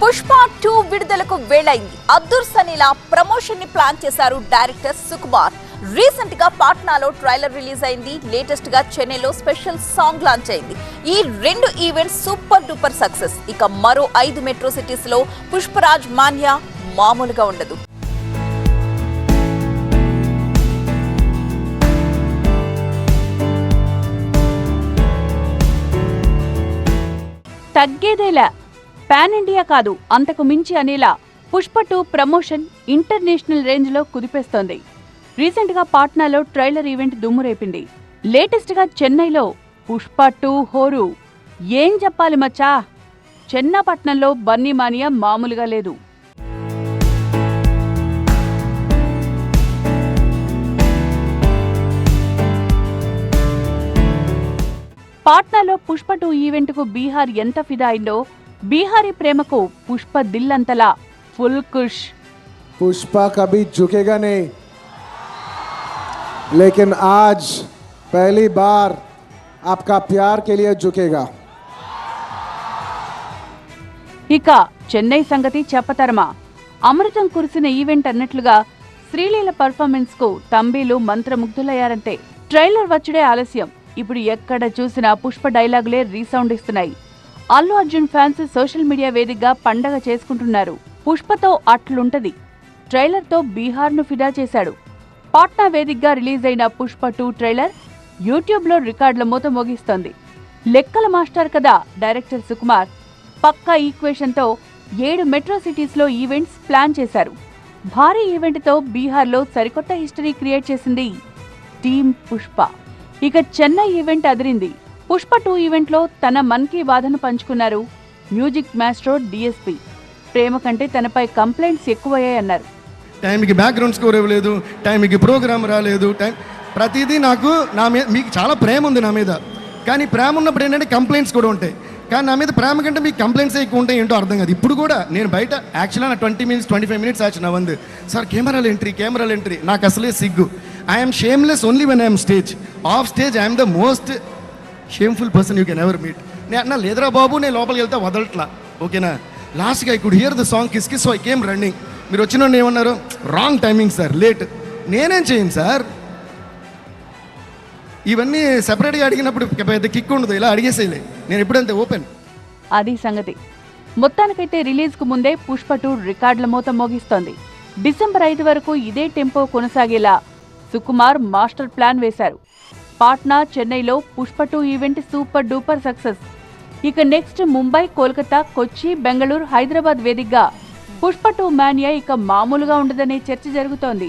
పుష్ప 2 విడుదలకు వేళైంది. అబ్దుల్ సనీలా ప్రమోషన్ ని ప్లాన్ చేశారు డైరెక్టర్ సుకుమార్. రీసెంట్ గా పాట్నాలో ట్రైలర్ రిలీజ్ అయింది. లేటెస్ట్ గా చెన్నైలో స్పెషల్ సాంగ్ లాంచ్ అయింది. ఈ రెండు ఈవెంట్స్ సూపర్ డూపర్ సక్సెస్. ఇక మరో 5 మెట్రో సిటీస్ లో పుష్పరాజ్ మాన్యా మామూలుగా ఉండదు. తగ్గేదేలా పాన్ ఇండియా కాదు అంతకు మించి అనేలా పుష్ప 2 ప్రమోషన్ ఇంటర్నేషనల్ రేంజ్ లో కుదిపేస్తోంది. రీసెంట్ గా పాట్నాలో ట్రైలర్ ఈవెంట్ దుమ్మురేపింది. లేటెస్ట్ గా చెన్నైలో పుష్ప 2 హోరు. ఏం చెప్పాలి మచ్చా, చెన్నపట్నంలో బన్నీ మానియా మామూలుగా లేదు. పాట్నాలో పుష్ప 2 ఈవెంట్ కు బీహార్ ఎంత ఫిదా అయిందో, బీహారీ ప్రేమకు పుష్ప దిల్ అంతలా ఫుల్ ఖుష్. पुष्पा कभी झुकेगा नहीं, लेकिन आज पहली बार आपका प्यार के लिए झुकेगा. ఇక చెన్నై సంగతి చెప్పతరమా. అమృతం కురిసిన ఈవెంట్ అన్నట్లుగా శ్రీలీల పర్ఫార్మెన్స్ కు తంబీలు మంత్రముగ్ధులయ్యారంతే. ట్రైలర్ వచ్చుడే ఆలస్యం. ఇప్పుడు ఎక్కడ చూసినా పుష్ప డైలాగులే రీసౌండ్ ఇస్తున్నాయి. Allu Arjun fans social media వేదికగా పండగ చేసుకుంటున్నారు. పుష్పతో అట్లుంటది. ట్రైలర్తో బీహార్ను ఫిదా చేశాడు. పాట్నా వేదికగా రిలీజ్ అయిన పుష్ప 2 ట్రైలర్ యూట్యూబ్లో రికార్డుల మూత మోగిస్తోంది. లెక్కల మాస్టర్ కదా డైరెక్టర్ సుకుమార్. పక్కా ఈక్వేషన్తో 7 మెట్రో సిటీస్లో ఈవెంట్స్ ప్లాన్ చేశారు. భారీ ఈవెంట్తో బీహార్లో సరికొత్త హిస్టరీ క్రియేట్ చేసింది టీమ్ పుష్ప. ఇక చెన్నై ఈవెంట్ అదిరింది. పుష్ప 2 ఈవెంట్లో తన మన్ కీ బాధను పంచుకున్నారు మ్యూజిక్ మాస్ట్రో డిఎస్పీ. ప్రేమ కంటే తనపై కంప్లైంట్స్ ఎక్కువయ్యాయన్నారు. టైంకి బ్యాక్గ్రౌండ్ స్కోర్ ఇవ్వలేదు, టైంకి ప్రోగ్రామ్ రాలేదు, ప్రతిదీ నాకు నా మీద మీకు చాలా ప్రేమ ఉంది నా మీద. కానీ ప్రేమ ఉన్నప్పుడు ఏంటంటే కంప్లైంట్స్ కూడా ఉంటాయి. కానీ నా మీద ప్రేమ కంటే మీకు కంప్లైంట్స్ ఎక్కువ ఉంటాయి ఏంటో అర్థం కాదు. ఇప్పుడు కూడా నేను బయట యాక్చువల్గా నా 20 minutes 25 minutes ఆச்சு నా వందు సార్ కెమెరాలు ఎంట్రీ నాకు అసలే సిగ్గు. I'm shameless only when I'm stage. Of stage I'm the most shameful person you can ever meet. నేను అన్న లేదరా బాబు, నేను లోపలికి వెళ్తే వదలట్లా, ఓకేనా. లాస్ట్గా I could hear the song kiss kiss, so I came running. మీరు వచ్చిన ఏమన్నారు, రాంగ్ టైమింగ్ సార్, లేట్. నేనేం చేయను సార్, ఇవన్నీ సెపరేట్గా అడిగినప్పుడు పెద్ద కిక్ ఉండదు, ఇలా అడిగేసేయలే. నేను ఎప్పుడంతే ఓపెన్. అది సంగతి. మొత్తానికైతే రిలీజ్కు ముందే పుష్ప 2 రికార్డుల మూత మోగిస్తోంది. డిసెంబర్ 5 వరకు ఇదే టెంపో కొనసాగేలా సుకుమార్ మాస్టర్ ప్లాన్ వేశారు. పాట్నా, చెన్నైలో Pushpa 2 event super duper success. ఇక నెక్స్ట్ ముంబై, కోల్కతా, కొచ్చి, బెంగళూరు, హైదరాబాద్ వేదికగా పుష్ప 2 మాన్యా ఇక మామూలుగా ఉండదనే చర్చ జరుగుతోంది.